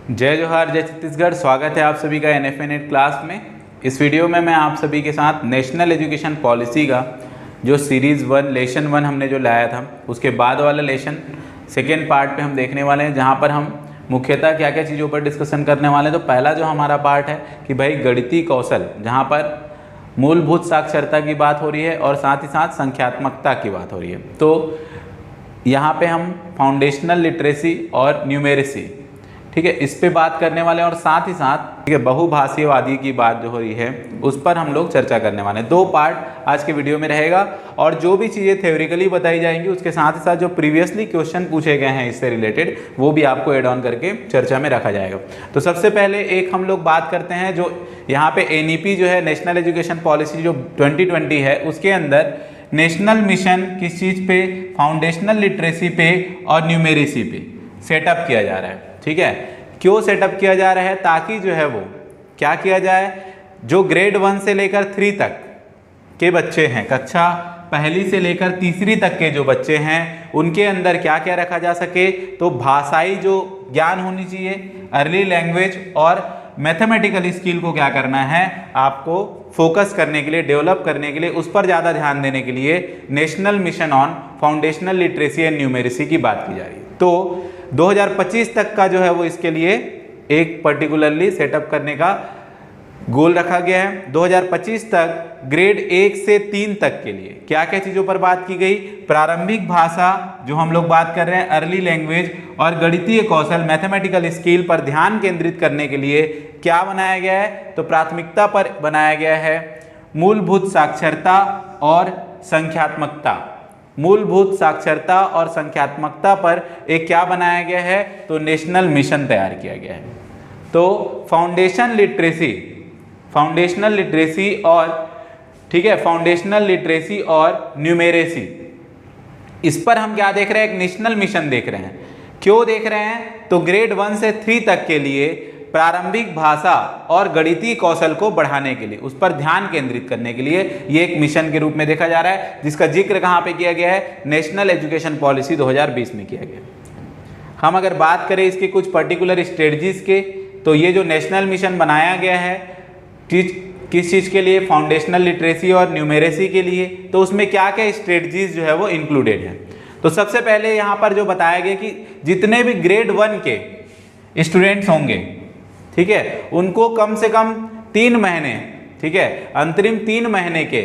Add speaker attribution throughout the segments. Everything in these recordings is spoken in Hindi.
Speaker 1: जय जोहार, जय छत्तीसगढ़। स्वागत है आप सभी का NFA नेट क्लास में। इस वीडियो में मैं आप सभी के साथ नेशनल एजुकेशन पॉलिसी का जो सीरीज़ 1 लेसन 1 हमने जो लाया था, उसके बाद वाला लेसन सेकेंड पार्ट पे हम देखने वाले हैं, जहाँ पर हम मुख्यतः क्या क्या चीज़ों पर डिस्कशन करने वाले हैं। तो पहला जो हमारा पार्ट है कि भाई गणितीय कौशल, जहाँ पर मूलभूत साक्षरता की बात हो रही है और साथ ही साथ संख्यात्मकता की बात हो रही है। तो यहाँ पे हम फाउंडेशनल लिटरेसी और न्यूमेरेसी, ठीक है, इस पे बात करने वाले हैं और साथ ही साथ ठीक है बहुभाषीयवादी की बात जो हो रही है उस पर हम लोग चर्चा करने वाले हैं। 2 पार्ट आज के वीडियो में रहेगा और जो भी चीज़ें थ्योरेटिकली बताई जाएंगी उसके साथ ही साथ जो प्रीवियसली क्वेश्चन पूछे गए हैं इससे रिलेटेड वो भी आपको एड ऑन करके चर्चा में रखा जाएगा। तो सबसे पहले एक हम लोग बात करते हैं जो यहाँ पे NEP जो है, नेशनल एजुकेशन पॉलिसी जो 2020 है, उसके अंदर नेशनल मिशन किस चीज़ पे, फाउंडेशनल लिटरेसी पे और न्यूमेरेसी पे सेटअप किया जा रहा है। ठीक है, क्यों सेटअप किया जा रहा है? ताकि जो है वो क्या किया जाए, जो ग्रेड 1 से लेकर 3 तक के बच्चे हैं, कक्षा पहली से लेकर तीसरी तक के जो बच्चे हैं, उनके अंदर क्या क्या रखा जा सके। तो भाषाई जो ज्ञान होनी चाहिए, अर्ली लैंग्वेज और मैथमेटिकल स्किल को क्या करना है, आपको फोकस करने के लिए, डेवलप करने के लिए, उस पर ज़्यादा ध्यान देने के लिए national mission on foundational literacy and numeracy की बात की जा रही है। तो 2025 तक का जो है वो इसके लिए एक पर्टिकुलरली सेटअप करने का गोल रखा गया है। 2025 तक ग्रेड 1 से 3 तक के लिए क्या क्या चीज़ों पर बात की गई, प्रारंभिक भाषा जो हम लोग बात कर रहे हैं, अर्ली लैंग्वेज और गणितीय कौशल, मैथमेटिकल स्किल पर ध्यान केंद्रित करने के लिए क्या बनाया गया है, तो प्राथमिकता पर बनाया गया है मूलभूत साक्षरता और संख्यात्मकता। मूलभूत साक्षरता और संख्यात्मकता पर एक क्या बनाया गया है, तो नेशनल मिशन तैयार किया गया है। तो फाउंडेशनल लिटरेसी और ठीक है, फाउंडेशनल लिटरेसी और न्यूमेरेसी, इस पर हम क्या देख रहे हैं, एक नेशनल मिशन देख रहे हैं। क्यों देख रहे हैं? तो ग्रेड 1 से 3 तक के लिए प्रारंभिक भाषा और गणितीय कौशल को बढ़ाने के लिए, उस पर ध्यान केंद्रित करने के लिए ये एक मिशन के रूप में देखा जा रहा है, जिसका जिक्र कहाँ पे किया गया है, नेशनल एजुकेशन पॉलिसी 2020 में किया गया। हम अगर बात करें इसके कुछ पर्टिकुलर स्ट्रेटजीज के, तो ये जो नेशनल मिशन बनाया गया है किस चीज़ के लिए, फाउंडेशनल लिटरेसी और न्यूमेरेसी के लिए, तो उसमें क्या क्या स्ट्रेटजीज जो है वो इंक्लूडेड है। तो सबसे पहले यहाँ पर जो बताया गया कि जितने भी ग्रेड 1 के स्टूडेंट्स होंगे, ठीक है, उनको कम से कम 3 महीने, ठीक है, अंतरिम 3 महीने के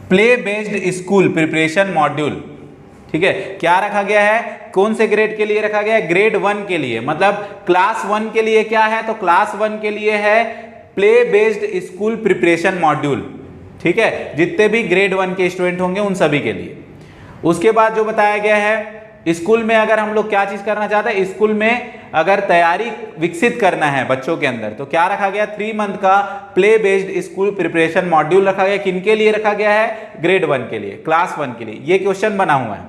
Speaker 1: play based school preparation module, ठीक है, क्या रखा गया है, कौन से ग्रेड के लिए रखा गया है, ग्रेड 1 के लिए, मतलब क्लास 1 के लिए क्या है, तो क्लास 1 के लिए है play based school preparation module, ठीक है, जितने भी ग्रेड 1 के स्टूडेंट होंगे उन सभी के लिए। उसके बाद जो बताया गया है, स्कूल में अगर हम लोग क्या चीज करना चाहते हैं, स्कूल में अगर तैयारी विकसित करना है बच्चों के अंदर, तो क्या रखा गया, 3 मंथ का play based school preparation module रखा गया। किनके लिए रखा गया है, ग्रेड 1 के लिए, क्लास 1 के लिए। ये क्वेश्चन बना हुआ है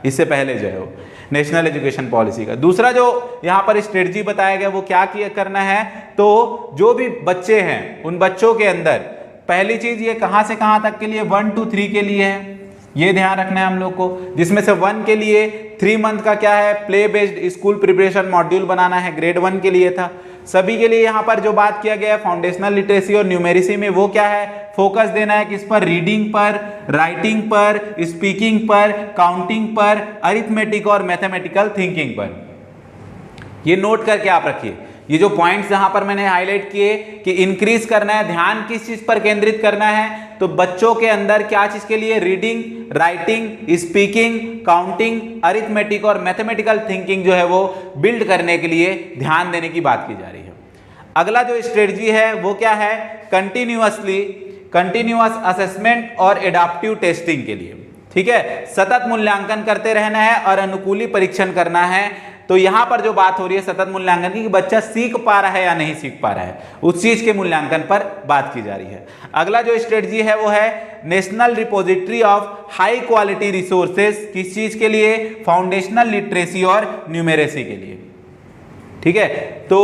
Speaker 1: इससे पहले जो है वो नेशनल एजुकेशन पॉलिसी का। दूसरा जो यहाँ पर स्ट्रेटजी बताया गया वो क्या करना है, तो जो भी बच्चे हैं उन बच्चों के अंदर पहली चीज ये कहाँ से कहाँ तक के लिए, 1 to 3 के लिए है, ये ध्यान रखना है हम लोग को, जिसमें से 1 के लिए 3 मंथ का क्या है, play based school preparation module बनाना है, ग्रेड 1 के लिए था। सभी के लिए यहाँ पर जो बात किया गया है फाउंडेशनल लिटरेसी और न्यूमेरेसी में, वो क्या है, फोकस देना है किस पर, रीडिंग पर, राइटिंग पर, स्पीकिंग पर, काउंटिंग पर, अरिथमेटिक और मैथमेटिकल थिंकिंग पर। ये नोट करके आप रखिए, ये जो पॉइंट्स जहां पर मैंने हाईलाइट किए कि इंक्रीज करना है, ध्यान किस चीज पर केंद्रित करना है, तो बच्चों के अंदर क्या चीज के लिए, reading, writing, speaking, counting, arithmetic और मैथमेटिकल थिंकिंग जो है वो बिल्ड करने के लिए ध्यान देने की बात की जा रही है। अगला जो स्ट्रेटजी है वो क्या है, कंटिन्यूअस असेसमेंट और एडाप्टिव टेस्टिंग के लिए, ठीक है, सतत मूल्यांकन करते रहना है और अनुकूली परीक्षण करना है। तो यहां पर जो बात हो रही है सतत मूल्यांकन की, कि बच्चा सीख पा रहा है या नहीं सीख पा रहा है, उस चीज के मूल्यांकन पर बात की जा रही है। अगला जो स्ट्रेटजी है वो है national repository of high quality resources, किस चीज के लिए, फाउंडेशनल लिटरेसी और न्यूमेरेसी के लिए, ठीक है। तो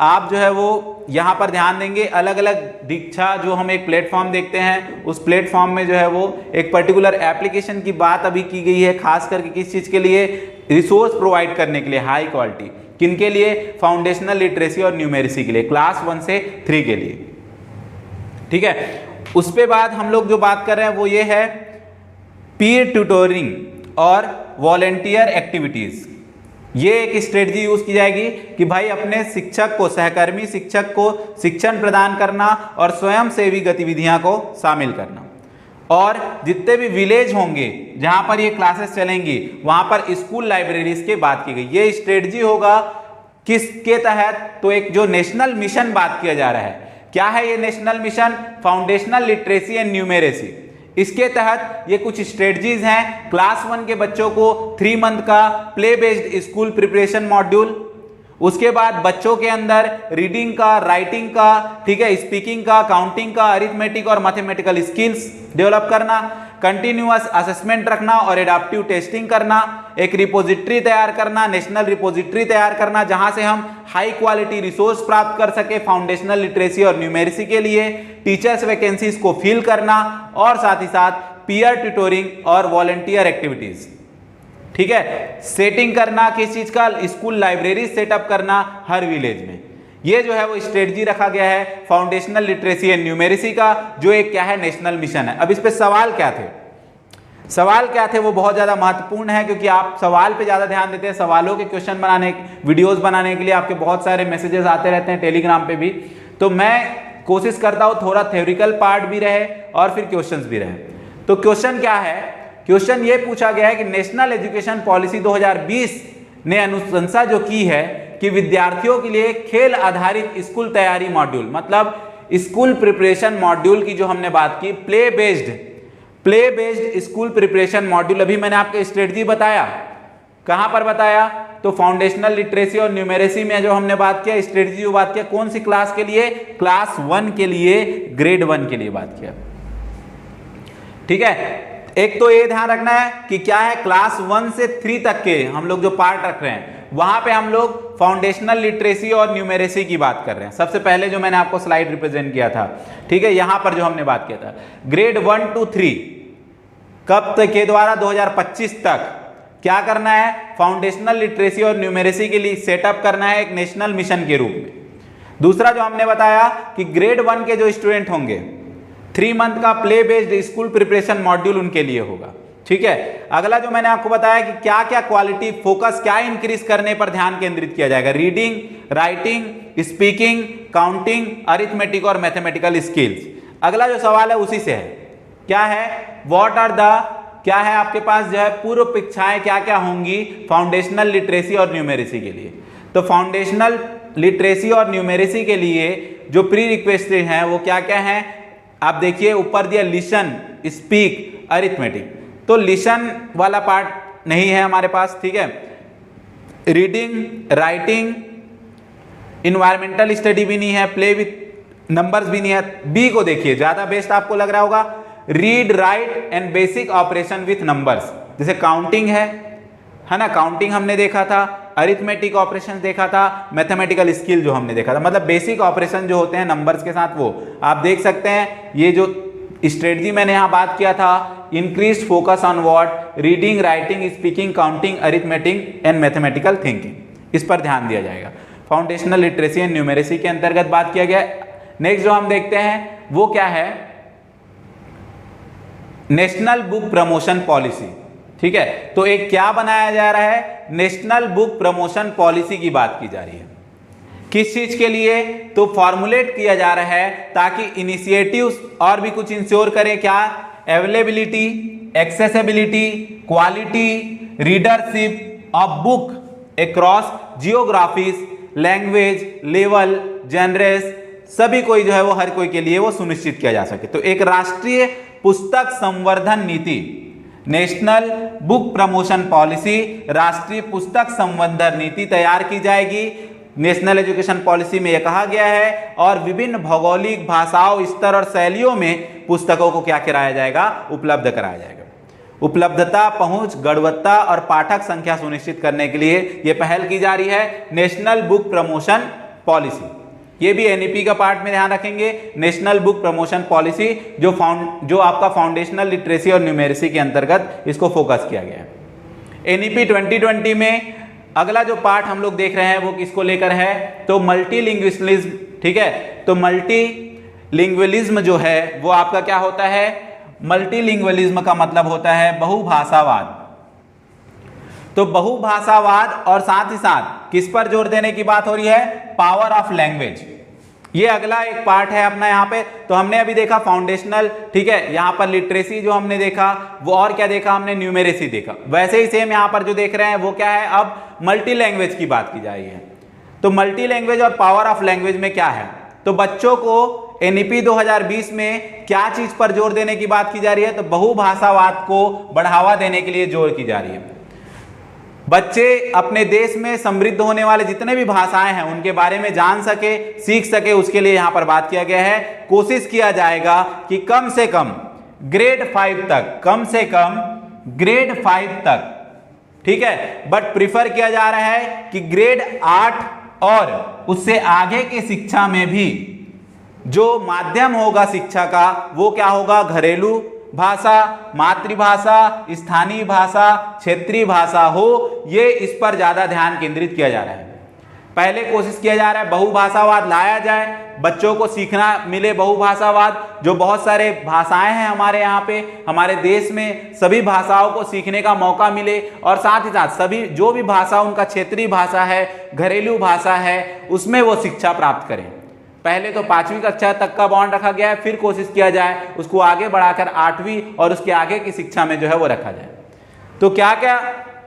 Speaker 1: आप जो है वो यहाँ पर ध्यान देंगे, अलग अलग दीक्षा जो हम एक प्लेटफॉर्म देखते हैं, उस प्लेटफॉर्म में जो है वो एक पर्टिकुलर एप्लीकेशन की बात अभी की गई है, खास करके किस चीज़ के लिए, रिसोर्स प्रोवाइड करने के लिए हाई क्वालिटी, किनके लिए? फाउंडेशनल लिटरेसी और न्यूमेरेसी के लिए, क्लास 1 से 3 के लिए। ठीक है, उस पे बाद हम लोग जो बात कर रहे हैं वो ये है पीयर ट्यूटोरिंग और वॉलेंटियर एक्टिविटीज। ये एक स्ट्रेटजी यूज की जाएगी कि भाई अपने शिक्षक को, सहकर्मी शिक्षक को शिक्षण प्रदान करना और स्वयं सेवी गतिविधियां को शामिल करना। और जितने भी विलेज होंगे जहां पर ये क्लासेस चलेंगी वहां पर स्कूल लाइब्रेरीज की बात की गई। ये स्ट्रेटजी होगा किसके तहत? तो एक जो नेशनल मिशन बात किया जा रहा है, क्या है ये national mission? Foundational literacy and numeracy. इसके तहत ये कुछ स्ट्रेटजीज हैं। क्लास 1 के बच्चों को 3 मंथ का play based school preparation module, उसके बाद बच्चों के अंदर रीडिंग का, राइटिंग का, ठीक है, स्पीकिंग का, काउंटिंग का, अरिथमेटिक और मैथमेटिकल स्किल्स डेवलप करना, कंटिन्यूअस असेसमेंट रखना और एडाप्टिव टेस्टिंग करना, एक रिपोजिटरी तैयार करना, नेशनल रिपोजिटरी तैयार करना जहां से हम हाई क्वालिटी रिसोर्स प्राप्त कर सके फाउंडेशनल लिटरेसी और न्यूमेरेसी के लिए, टीचर्स वैकेंसीज को फिल करना और साथ ही साथ पीयर ट्यूटोरिंग और वॉलंटियर एक्टिविटीज। ठीक है, सेटिंग करना किस चीज का? स्कूल लाइब्रेरी सेटअप करना हर विलेज में। ये जो है वो स्ट्रेटजी रखा गया है फाउंडेशनल लिटरेसी एंड न्यूमेरेसी का, जो एक क्या है नेशनल मिशन है। अब इस पे सवाल क्या थे? सवाल क्या थे वो बहुत ज्यादा महत्वपूर्ण है, क्योंकि आप सवाल पे ज्यादा ध्यान देते हैं। सवालों के क्वेश्चन बनाने, वीडियोस बनाने के लिए आपके बहुत सारे मैसेजेस आते रहते हैं टेलीग्राम पे भी। तो मैं कोशिश करता हूं थोड़ा थ्योरिकल पार्ट भी रहे और फिर क्वेश्चंस भी रहे। तो क्वेश्चन क्या है? क्वेश्चन ये पूछा गया है कि नेशनल एजुकेशन पॉलिसी 2020 ने अनुशंसा जो की है कि विद्यार्थियों के लिए खेल आधारित स्कूल तैयारी मॉड्यूल, मतलब स्कूल प्रिपरेशन मॉड्यूल की जो हमने बात की, play based school preparation module. अभी मैंने आपको स्ट्रेटजी बताया, कहां पर बताया? तो फाउंडेशनल लिटरेसी और न्यूमेरेसी में जो हमने बात किया, स्ट्रेटजी जो बात किया, कौन सी क्लास के लिए? क्लास 1 के लिए, ग्रेड 1 के लिए बात किया। ठीक है, एक तो ये ध्यान रखना है कि क्या है, क्लास 1 से 3 तक के हम लोग जो पार्ट रख रहे हैं वहां पे हम लोग फाउंडेशनल लिटरेसी और न्यूमेरेसी की बात कर रहे हैं। सबसे पहले जो मैंने आपको स्लाइड रिप्रेजेंट किया था, ठीक है, यहां पर जो हमने बात किया था ग्रेड 1 to 3 कब तक के द्वारा? 2025 तक क्या करना है? फाउंडेशनल लिटरेसी और न्यूमेरेसी के लिए सेटअप करना है एक नेशनल मिशन के रूप में। दूसरा जो हमने बताया कि ग्रेड 1 के जो स्टूडेंट होंगे 3 मंथ का play based school preparation module उनके लिए होगा। ठीक है, अगला जो मैंने आपको बताया कि क्या क्या क्वालिटी फोकस, क्या इंक्रीज करने पर ध्यान केंद्रित किया जाएगा? Reading, writing, speaking, counting, arithmetic और मैथमेटिकल स्किल्स। अगला जो सवाल है उसी से है, क्या है? व्हाट आर द, क्या है आपके पास जो है पूर्व परीक्षाएं क्या क्या होंगी फाउंडेशनल लिटरेसी और न्यूमेरेसी के लिए? तो फाउंडेशनल लिटरेसी और न्यूमेरेसी के लिए जो प्री रिक्वेस्टेड हैं वो क्या क्या हैं? आप देखिए ऊपर दिया, लिसन, स्पीक, अरिथमेटिक। तो लिसन वाला पार्ट नहीं है हमारे पास, ठीक है। रीडिंग, राइटिंग, इन्वायरमेंटल स्टडी भी नहीं है, प्ले विथ नंबर्स भी नहीं है। बी को देखिए, ज्यादा बेस्ट आपको लग रहा होगा, read, right and basic operation with numbers. जैसे काउंटिंग है ना, काउंटिंग हमने देखा था, अरिथमेटिक ऑपरेशन देखा था, मैथमेटिकल स्किल जो हमने देखा था, मतलब बेसिक ऑपरेशन जो होते हैं नंबर्स के साथ, वो आप देख सकते हैं। ये जो स्ट्रेटजी मैंने यहाँ बात किया था, increased focus on what? Reading, writing, speaking, counting, arithmetic and mathematical thinking, इस पर ध्यान दिया जाएगा। फाउंडेशनल लिटरेसी एंड न्यूमेरेसी के अंतर्गत बात किया गया। नेक्स्ट जो हम देखते हैं वो क्या है? National book promotion policy. ठीक है, तो एक क्या बनाया जा रहा है? नेशनल बुक प्रमोशन पॉलिसी की बात की जा रही है। किस चीज के लिए? तो फॉर्मुलेट किया जा रहा है ताकि इनिशिएटिव्स और भी कुछ इंश्योर करें। क्या? Availability, accessibility, quality, readership of book across geographies, language, level, genres, सभी कोई जो है वो हर कोई के लिए वो सुनिश्चित किया जा सके। तो एक राष्ट्रीय पुस्तक संवर्धन नीति, नेशनल बुक प्रमोशन पॉलिसी, राष्ट्रीय पुस्तक संवर्धन नीति तैयार की जाएगी। नेशनल एजुकेशन पॉलिसी में यह कहा गया है, और विभिन्न भौगोलिक, भाषाओं, स्तर और शैलियों में पुस्तकों को क्या कराया जाएगा? उपलब्ध कराया जाएगा। उपलब्धता, पहुंच, गुणवत्ता और पाठक संख्या सुनिश्चित करने के लिए यह पहल की जा रही है, नेशनल बुक प्रमोशन पॉलिसी। ये भी एनईपी का पार्ट में ध्यान रखेंगे। नेशनल बुक प्रमोशन पॉलिसी जो आपका फाउंडेशनल लिटरेसी और न्यूमेरेसी के अंतर्गत इसको फोकस किया गया है। एनईपी 2020 में अगला जो पार्ट हम लोग देख रहे हैं वो किसको लेकर है, तो मल्टीलिंग्विस्लिज्म। ठीक है, तो मल्टीलिंग्वलिज्म जो है वो आपका क्या होता है, मल्टीलिंग्वलिज्म का मतलब होता है बहुभाषावाद। तो बहुभाषावाद और साथ ही साथ किस पर जोर देने की बात हो रही है, पावर ऑफ लैंग्वेज। ये अगला एक पार्ट है अपना यहाँ पे। तो हमने अभी देखा फाउंडेशनल, ठीक है, यहाँ पर लिटरेसी जो हमने देखा वो, और क्या देखा हमने, न्यूमेरेसी देखा। वैसे ही सेम यहाँ पर जो देख रहे हैं वो क्या है, अब मल्टी लैंग्वेज की बात की जा रही है। तो मल्टी लैंग्वेज और पावर ऑफ लैंग्वेज में क्या है, तो बच्चों को एनईपी 2020 में क्या चीज पर जोर देने की बात की जा रही है, तो बहुभाषावाद को बढ़ावा देने के लिए जोर की जा रही है। बच्चे अपने देश में समृद्ध होने वाले जितने भी भाषाएं हैं उनके बारे में जान सके, सीख सके, उसके लिए यहां पर बात किया गया है। कोशिश किया जाएगा कि कम से कम ग्रेड 5 तक, कम से कम ग्रेड 5 तक, ठीक है, बट प्रिफर किया जा रहा है कि ग्रेड 8 और उससे आगे की शिक्षा में भी जो माध्यम होगा शिक्षा का वो क्या होगा, घरेलू भाषा, मातृभाषा, स्थानीय भाषा, क्षेत्रीय भाषा हो, ये इस पर ज्यादा ध्यान केंद्रित किया जा रहा है। पहले कोशिश किया जा रहा है बहुभाषावाद लाया जाए, बच्चों को सीखना मिले बहुभाषावाद, जो बहुत सारे भाषाएं हैं हमारे यहाँ पे, हमारे देश में सभी भाषाओं को सीखने का मौका मिले, और साथ ही साथ सभी जो भी भाषा उनका क्षेत्रीय भाषा है, घरेलू भाषा है, उसमें वो शिक्षा प्राप्त करें। पहले तो 5वीं कक्षा तक का बॉन्ड रखा गया है, फिर कोशिश किया जाए उसको आगे बढ़ाकर 8वीं और उसके आगे की शिक्षा में जो है वो रखा जाए। तो क्या क्या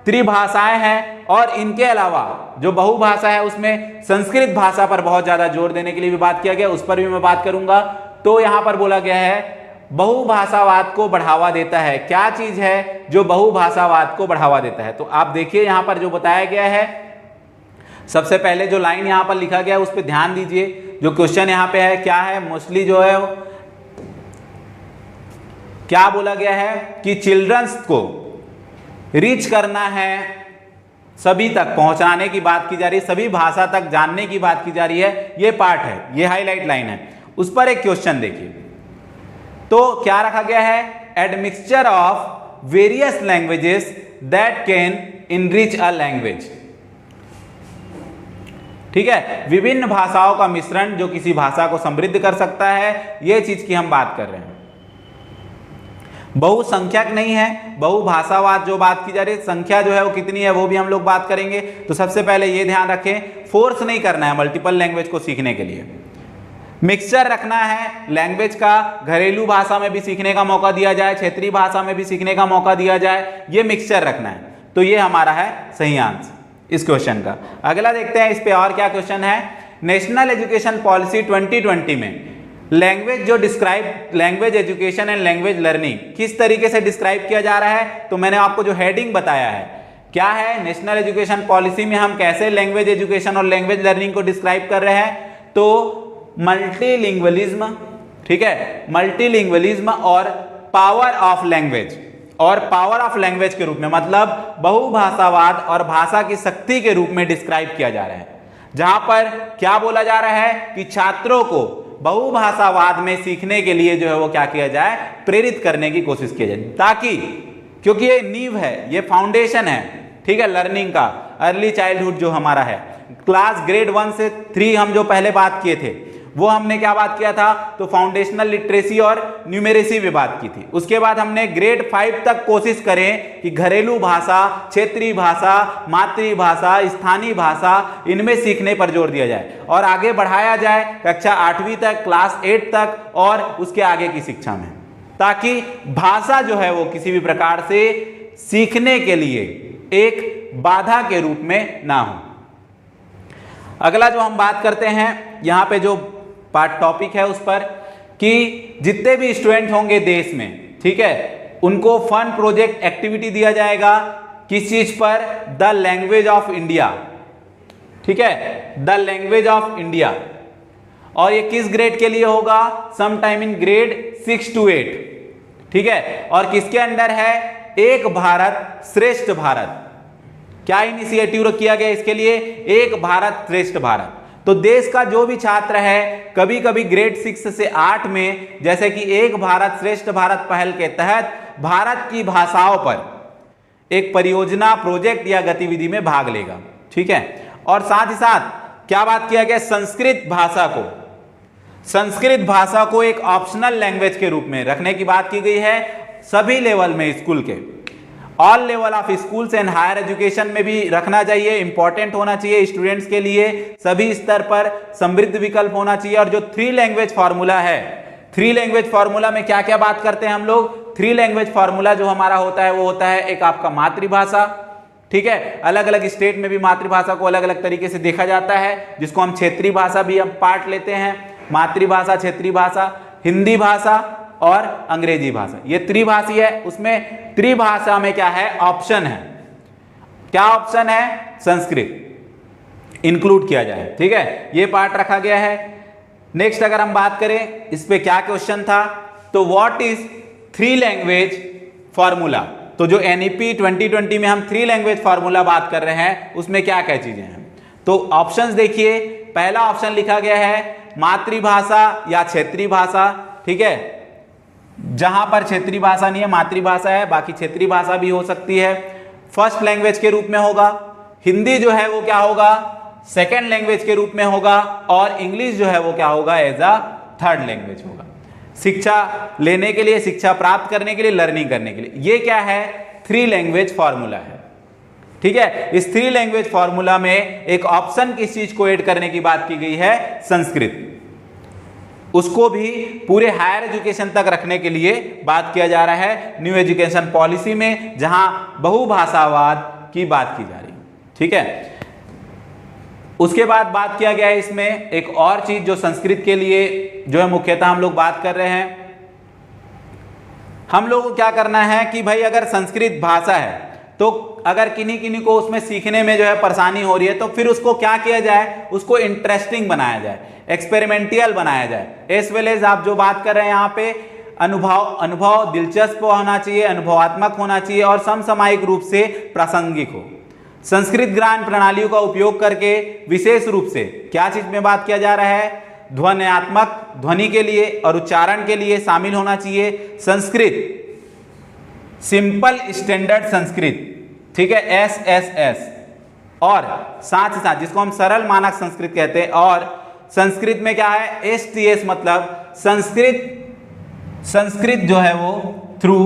Speaker 1: त्रिभाषाएं हैं, और इनके अलावा जो बहुभाषा है उसमें संस्कृत भाषा पर बहुत ज्यादा जोर देने के लिए भी बात किया गया, उस पर भी मैं बात करूंगा। तो यहां पर बोला गया है बहुभाषावाद को बढ़ावा देता है, क्या चीज है जो बहुभाषावाद को बढ़ावा देता है, तो आप देखिए यहां पर जो बताया गया है, सबसे पहले जो लाइन यहां पर लिखा गया है उस पर ध्यान दीजिए। जो क्वेश्चन यहां पे है क्या है, मोस्टली जो है क्या बोला गया है कि चिल्ड्रंस को रीच करना है, सभी तक पहुंचाने की बात की जा रही है, सभी भाषा तक जानने की बात की जा रही है। ये पार्ट है, ये हाईलाइट लाइन है, उस पर एक क्वेश्चन देखिए। तो क्या रखा गया है, admixture of various languages that can enrich a language. ठीक है, विभिन्न भाषाओं का मिश्रण जो किसी भाषा को समृद्ध कर सकता है, यह चीज की हम बात कर रहे हैं। बहुसंख्यक नहीं है, बहुभाषावाद जो बात की जा रही है, संख्या जो है वो कितनी है वो भी हम लोग बात करेंगे। तो सबसे पहले ये ध्यान रखें, फोर्स नहीं करना है मल्टीपल लैंग्वेज को सीखने के लिए, मिक्सचर रखना है लैंग्वेज का, घरेलू भाषा में भी सीखने का मौका दिया जाए, क्षेत्रीय भाषा में भी सीखने का मौका दिया जाए, ये मिक्सचर रखना है। तो ये हमारा है सही आंसर इस क्वेश्चन का। अगला देखते हैं इस पे और क्या क्वेश्चन है। नेशनल एजुकेशन पॉलिसी 2020 में लैंग्वेज जो describe, language education and language learning किस तरीके से डिस्क्राइब किया जा रहा है, तो मैंने आपको जो हेडिंग बताया है क्या है, नेशनल एजुकेशन पॉलिसी में हम कैसे लैंग्वेज एजुकेशन और लैंग्वेज लर्निंग को डिस्क्राइब कर रहे हैं, तो मल्टीलिंग्वलिज्म, ठीक है, मल्टीलिंग्वलिज्म और पावर ऑफ लैंग्वेज, और पावर ऑफ लैंग्वेज के रूप में, मतलब बहुभाषावाद और भाषा की शक्ति के रूप में डिस्क्राइब किया जा रहा है। जहां पर क्या बोला जा रहा है कि छात्रों को बहुभाषावाद में सीखने के लिए जो है वो क्या किया जाए, प्रेरित करने की कोशिश की जाए, ताकि, क्योंकि ये नींव है, ये फाउंडेशन है, ठीक है, लर्निंग का, अर्ली चाइल्डहुड जो हमारा है, क्लास ग्रेड 1 से 3 हम जो पहले बात किए थे वो हमने क्या बात किया था, तो फाउंडेशनल लिटरेसी और न्यूमेरेसी भी बात की थी। उसके बाद हमने ग्रेड 5 तक कोशिश करें कि घरेलू भाषा, क्षेत्रीय भाषा, मातृभाषा, स्थानीय भाषा, इनमें सीखने पर जोर दिया जाए और आगे बढ़ाया जाए कक्षा 8वीं तक, क्लास 8 तक और उसके आगे की शिक्षा में, ताकि भाषा जो है वो किसी भी प्रकार से सीखने के लिए एक बाधा के रूप में ना हो। अगला जो हम बात करते हैं यहाँ पे जो पार्ट टॉपिक है उस पर, कि जितने भी स्टूडेंट होंगे देश में, ठीक है, उनको फन प्रोजेक्ट एक्टिविटी दिया जाएगा, किस चीज पर, द लैंग्वेज ऑफ इंडिया, ठीक है, द लैंग्वेज ऑफ इंडिया, और ये किस ग्रेड के लिए होगा, some time in grade 6 to 8, ठीक है, और किसके अंडर है, एक भारत श्रेष्ठ भारत। क्या इनिशिएटिव किया गया इसके लिए, एक भारत श्रेष्ठ भारत। तो देश का जो भी छात्र है, कभी कभी ग्रेड 6 से 8 में, जैसे कि एक भारत श्रेष्ठ भारत पहल के तहत भारत की भाषाओं पर एक परियोजना, प्रोजेक्ट या गतिविधि में भाग लेगा। ठीक है। और साथ ही साथ क्या बात किया गया, संस्कृत भाषा को एक ऑप्शनल लैंग्वेज के रूप में रखने की बात की गई है सभी लेवल में, स्कूल के all level of schools and higher education में भी रखना चाहिए, इंपॉर्टेंट होना चाहिए स्टूडेंट्स के लिए, सभी स्तर पर समृद्ध विकल्प होना चाहिए। और जो 3 लैंग्वेज फार्मूला है, 3 लैंग्वेज फार्मूला में क्या क्या बात करते हैं हम लोग, 3 लैंग्वेज फार्मूला जो हमारा होता है वो होता है एक आपका मातृभाषा, ठीक है, अलग अलग स्टेट में भी मातृभाषा को अलग अलग तरीके से देखा जाता है, जिसको हम क्षेत्रीय भाषा भी हम पार्ट लेते हैं, मातृभाषा, क्षेत्रीय भाषा, हिंदी भाषा और अंग्रेजी भाषा, ये त्रिभाषी है। उसमें त्रिभाषा में क्या है, ऑप्शन है, क्या ऑप्शन है, संस्कृत इंक्लूड किया जाए, ठीक है, ये पार्ट रखा गया है। नेक्स्ट अगर हम बात करें इस पे क्या क्वेश्चन था, तो व्हाट इज 3 लैंग्वेज फार्मूला, तो जो NEP 2020 में हम 3 लैंग्वेज फार्मूला बात कर रहे हैं उसमें क्या क्या चीजें हैं, तो ऑप्शंस देखिए, पहला ऑप्शन लिखा गया है मातृभाषा या क्षेत्रीय भाषा, ठीक है, जहां पर क्षेत्रीय भाषा नहीं है मातृभाषा है, बाकी क्षेत्रीय भाषा भी हो सकती है, फर्स्ट लैंग्वेज के रूप में होगा, हिंदी जो है वो क्या होगा, सेकेंड लैंग्वेज के रूप में होगा, और इंग्लिश जो है वो क्या होगा, एज अ थर्ड लैंग्वेज होगा, शिक्षा लेने के लिए, शिक्षा प्राप्त करने के लिए, लर्निंग करने के लिए। ये क्या है, 3 लैंग्वेज फार्मूला है, ठीक है। इस 3 लैंग्वेज फार्मूला में एक ऑप्शन किस चीज को ऐड करने की बात की गई है, संस्कृत, उसको भी पूरे हायर एजुकेशन तक रखने के लिए बात किया जा रहा है न्यू एजुकेशन पॉलिसी में, जहां बहुभाषावाद की बात की जा रही है, ठीक है। उसके बाद बात किया गया है इसमें एक और चीज जो संस्कृत के लिए जो है मुख्यतः हम लोग बात कर रहे हैं, हम लोग को क्या करना है कि भाई अगर संस्कृत भाषा है तो अगर किन्हीं को उसमें सीखने में जो है परेशानी हो रही है तो फिर उसको क्या किया जाए, उसको इंटरेस्टिंग बनाया जाए, एक्सपेरिमेंटियल बनाया जाए, एज वेल एज आप जो बात कर रहे हैं यहाँ पे अनुभव दिलचस्प होना चाहिए, अनुभवात्मक होना चाहिए और समसामयिक रूप से प्रासंगिक हो। संस्कृत ज्ञान प्रणालियों का उपयोग करके विशेष रूप से क्या चीज में बात किया जा रहा है, ध्वन्यात्मक ध्वनि के लिए और उच्चारण के लिए शामिल होना चाहिए संस्कृत, सिंपल स्टैंडर्ड संस्कृत, ठीक है, SSS, और साथ ही साथ जिसको हम सरल मानक संस्कृत कहते हैं, और संस्कृत में क्या है, STS मतलब संस्कृत जो है वो थ्रू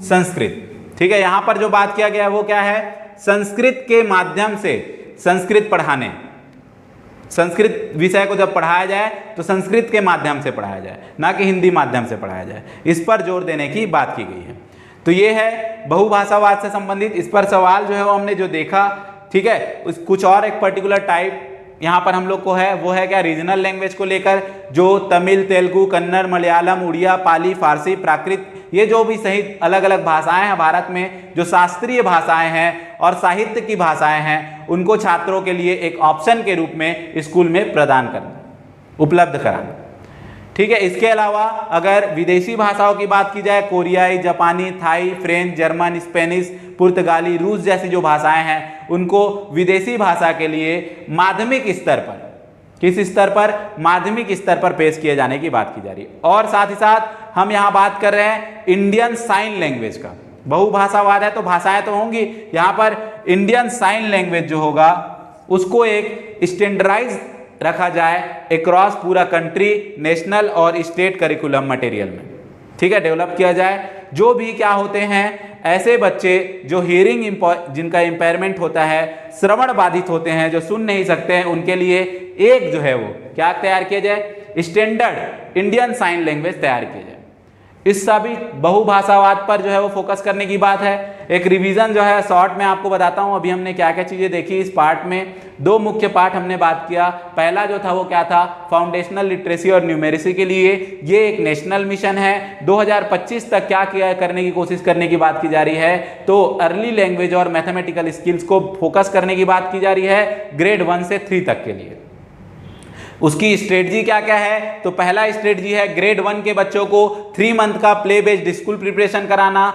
Speaker 1: संस्कृत, ठीक है। यहां पर जो बात किया गया है वो क्या है, संस्कृत के माध्यम से संस्कृत पढ़ाने, संस्कृत विषय को जब पढ़ाया जाए तो संस्कृत के माध्यम से पढ़ाया जाए, ना कि हिंदी माध्यम से पढ़ाया जाए, इस पर जोर देने की बात की गई है। तो ये है बहुभाषावाद से संबंधित, इस पर सवाल जो है वो हमने जो देखा, ठीक है। कुछ और एक पर्टिकुलर टाइप यहाँ पर हम लोग को है, वो है क्या, रीजनल लैंग्वेज को लेकर, जो तमिल, तेलुगु, कन्नड़, मलयालम, उड़िया, पाली, फारसी, प्राकृत, ये जो भी सही अलग अलग भाषाएं हैं भारत में, जो शास्त्रीय भाषाएं हैं और साहित्य की भाषाएं हैं, उनको छात्रों के लिए एक ऑप्शन के रूप में स्कूल में प्रदान करना, उपलब्ध कराना, ठीक है। इसके अलावा अगर विदेशी भाषाओं की बात की जाए, कोरियाई, जापानी, थाई, फ्रेंच, जर्मन, स्पेनिश, पुर्तगाली, रूस जैसी जो भाषाएं हैं, उनको विदेशी भाषा के लिए माध्यमिक स्तर पर, किस स्तर पर, माध्यमिक स्तर पर पेश किए जाने की बात की जा रही है। और साथ ही साथ हम यहाँ बात कर रहे हैं इंडियन साइन लैंग्वेज का, बहुभाषावाद है तो भाषाएं तो होंगी, यहाँ पर इंडियन साइन लैंग्वेज जो होगा उसको एक स्टैंडर्डाइज रखा जाए अक्रॉस पूरा कंट्री, नेशनल और स्टेट करिकुलम मटेरियल में, ठीक है, डेवलप किया जाए। जो भी क्या होते हैं ऐसे बच्चे जो हियरिंग जिनका इम्पेयरमेंट होता है, श्रवण बाधित होते हैं, जो सुन नहीं सकते हैं, उनके लिए एक जो है वो क्या तैयार किया जाए, स्टैंडर्ड इंडियन साइन लैंग्वेज तैयार किया जाए। इस सभी बहुभाषावाद पर जो है वो फोकस करने की बात है। एक रिवीजन जो है शॉर्ट में आपको बताता हूँ अभी हमने क्या क्या चीजें देखी इस पार्ट में। 2 मुख्य पार्ट हमने बात किया। पहला जो था वो क्या था, फाउंडेशनल लिटरेसी और न्यूमेरेसी के लिए ये एक नेशनल मिशन है। 2025 तक क्या किया करने की कोशिश करने की बात की जा रही है, तो अर्ली लैंग्वेज और मैथमेटिकल स्किल्स को फोकस करने की बात की जा रही है ग्रेड 1 से 3 तक के लिए। उसकी स्ट्रेटजी क्या क्या है, तो पहला स्ट्रेटजी है ग्रेड 1 के बच्चों को 3 मंथ का प्ले बेस्ड स्कूल प्रिपरेशन कराना।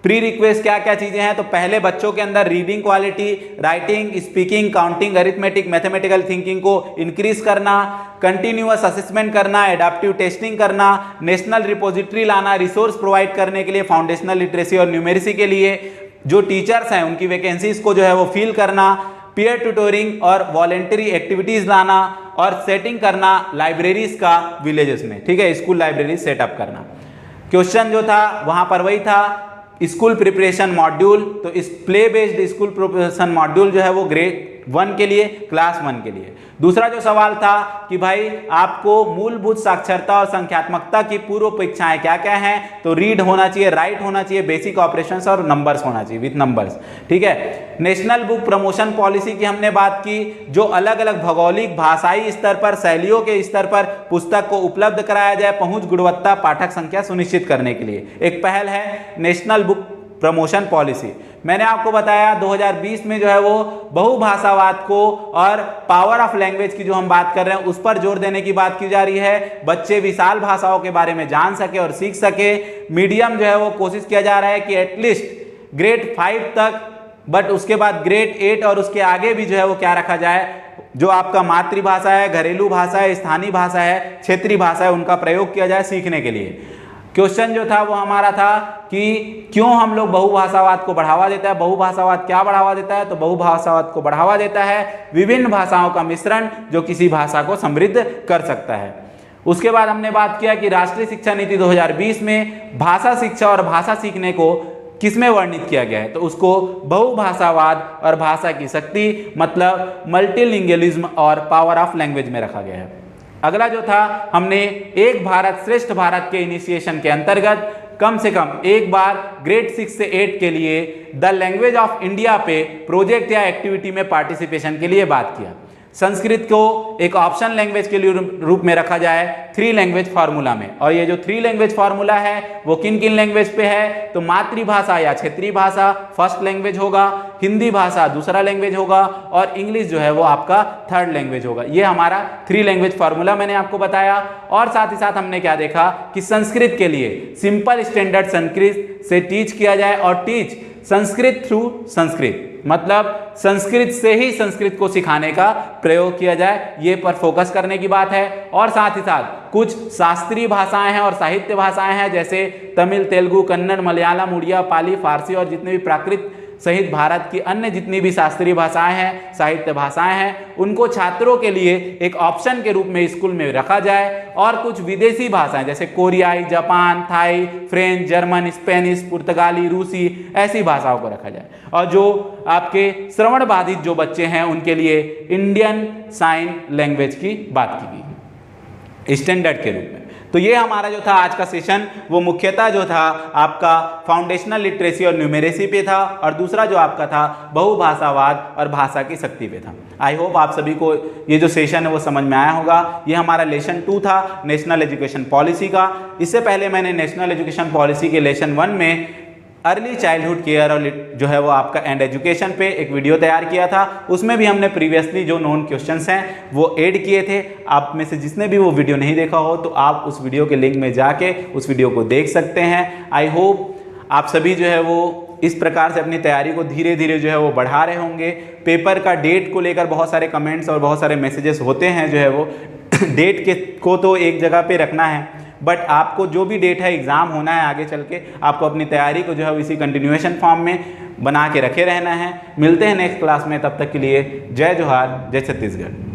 Speaker 1: प्री रिक्वेस्ट क्या क्या चीजें हैं, तो पहले बच्चों के अंदर reading quality, writing, speaking, counting, arithmetic, mathematical thinking को इंक्रीज करना, कंटिन्यूअस असेसमेंट करना, एडाप्टिव टेस्टिंग करना, नेशनल रिपोजिटरी लाना, रिसोर्स प्रोवाइड करने के लिए फाउंडेशनल लिटरेसी और न्यूमेरेसी के लिए जो टीचर्स हैं उनकी वैकेंसीज को जो है वो फिल करना, पीयर ट्यूटोरिंग और वॉलेंटरी एक्टिविटीज लाना और सेटिंग करना लाइब्रेरीज का विलेजेस में, ठीक है, स्कूल लाइब्रेरी सेटअप करना। क्वेश्चन जो था वहां पर वही था, स्कूल प्रिपरेशन मॉड्यूल, तो इस play based school preparation module जो है वो ग्रेड 1 के लिए, क्लास 1 के लिए। दूसरा जो सवाल था कि भाई आपको मूलभूत साक्षरता और संख्यात्मकता की पूर्व परीक्षाएं क्या क्या हैं, तो रीड होना चाहिए, राइट होना चाहिए, बेसिक ऑपरेशंस और नंबर्स होना चाहिए विथ नंबर्स, ठीक है। नेशनल बुक प्रमोशन पॉलिसी की हमने बात की, जो अलग अलग भौगोलिक भाषाई स्तर पर, शैलियों के स्तर पर पुस्तक को उपलब्ध कराया जाए पहुंच, गुणवत्ता, पाठक संख्या सुनिश्चित करने के लिए एक पहल है नेशनल बुक प्रमोशन पॉलिसी। मैंने आपको बताया 2020 में जो है वो बहुभाषावाद को और पावर ऑफ लैंग्वेज की जो हम बात कर रहे हैं उस पर जोर देने की बात की जा रही है, बच्चे विशाल भाषाओं के बारे में जान सके और सीख सके। मीडियम जो है वो कोशिश किया जा रहा है कि एटलीस्ट ग्रेड 5 तक, बट उसके बाद ग्रेड 8 और उसके आगे भी जो है वो क्या रखा जाए, जो आपका मातृभाषा है, घरेलू भाषा है, स्थानीय भाषा है, क्षेत्रीय भाषा है, उनका प्रयोग किया जाए सीखने के लिए। क्वेश्चन जो था वो हमारा था कि क्यों हम लोग बहुभाषावाद को बढ़ावा देता है। बहुभाषावाद क्या बढ़ावा देता है, तो बहुभाषावाद को बढ़ावा देता है विभिन्न भाषाओं का मिश्रण जो किसी भाषा को समृद्ध कर सकता है। उसके बाद हमने बात किया कि राष्ट्रीय शिक्षा नीति 2020 में भाषा शिक्षा और भाषा सीखने को किसमें वर्णित किया गया है, तो उसको बहुभाषावाद और भाषा की शक्ति मतलब मल्टीलिंगुअलिज्म और पावर ऑफ लैंग्वेज में रखा गया है। अगला जो था हमने एक भारत श्रेष्ठ भारत के इनिशिएशन के अंतर्गत कम से कम एक बार ग्रेड 6 से 8 के लिए द लैंग्वेज ऑफ इंडिया पे प्रोजेक्ट या एक्टिविटी में पार्टिसिपेशन के लिए बात किया। संस्कृत को एक ऑप्शन लैंग्वेज के लिए रूप में रखा जाए 3 लैंग्वेज फार्मूला में, और ये जो 3 लैंग्वेज फार्मूला है वो किन किन लैंग्वेज पे है, तो मातृभाषा या क्षेत्रीय भाषा फर्स्ट लैंग्वेज होगा, हिंदी भाषा दूसरा लैंग्वेज होगा और इंग्लिश जो है वो आपका थर्ड लैंग्वेज होगा। ये हमारा 3 लैंग्वेज फार्मूला मैंने आपको बताया। और साथ ही साथ हमने क्या देखा कि संस्कृत के लिए सिंपल स्टैंडर्ड संस्कृत से टीच किया जाए, और टीच संस्कृत थ्रू संस्कृत मतलब संस्कृत से ही संस्कृत को सिखाने का प्रयोग किया जाए, ये पर फोकस करने की बात है। और साथ ही साथ कुछ शास्त्रीय भाषाएं हैं और साहित्य भाषाएं हैं, जैसे तमिल, तेलुगु, कन्नड़, मलयालम, उड़िया, पाली, फारसी और जितने भी प्राकृत सहित भारत की अन्य जितनी भी शास्त्रीय भाषाएं हैं, साहित्य भाषाएं हैं, उनको छात्रों के लिए एक ऑप्शन के रूप में स्कूल में रखा जाए। और कुछ विदेशी भाषाएं जैसे कोरियाई, Japan, Thai, French, German, Spanish, पुर्तगाली, रूसी, ऐसी भाषाओं को रखा जाए। और जो आपके श्रवण बाधित जो बच्चे हैं उनके लिए इंडियन साइन लैंग्वेज की बात की गई स्टैंडर्ड के रूप में। तो ये हमारा जो था आज का सेशन वो मुख्यतः जो था आपका फाउंडेशनल लिटरेसी और न्यूमेरेसी पे था, और दूसरा जो आपका था बहुभाषावाद और भाषा की शक्ति पे था। आई होप आप सभी को ये जो सेशन है वो समझ में आया होगा। ये हमारा लेसन 2 था नेशनल एजुकेशन पॉलिसी का। इससे पहले मैंने नेशनल एजुकेशन पॉलिसी के लेसन 1 में अर्ली चाइल्डहुड केयर और जो है वो आपका एंड एजुकेशन पे एक वीडियो तैयार किया था। उसमें भी हमने प्रीवियसली जो नोन क्वेश्चंस हैं वो ऐड किए थे। आप में से जिसने भी वो वीडियो नहीं देखा हो तो आप उस वीडियो के लिंक में जाके उस वीडियो को देख सकते हैं। आई होप आप सभी जो है वो इस प्रकार से अपनी तैयारी को धीरे धीरे जो है वो बढ़ा रहे होंगे। पेपर का डेट को लेकर बहुत सारे कमेंट्स और बहुत सारे मैसेजेस होते हैं, जो है वो डेट के को तो एक जगह पे रखना है, बट आपको जो भी डेट है एग्ज़ाम होना है आगे चल के, आपको अपनी तैयारी को जो है इसी कंटिन्यूएशन फॉर्म में बना के रखे रहना है। मिलते हैं नेक्स्ट क्लास में, तब तक के लिए जय जोहार, जय छत्तीसगढ़।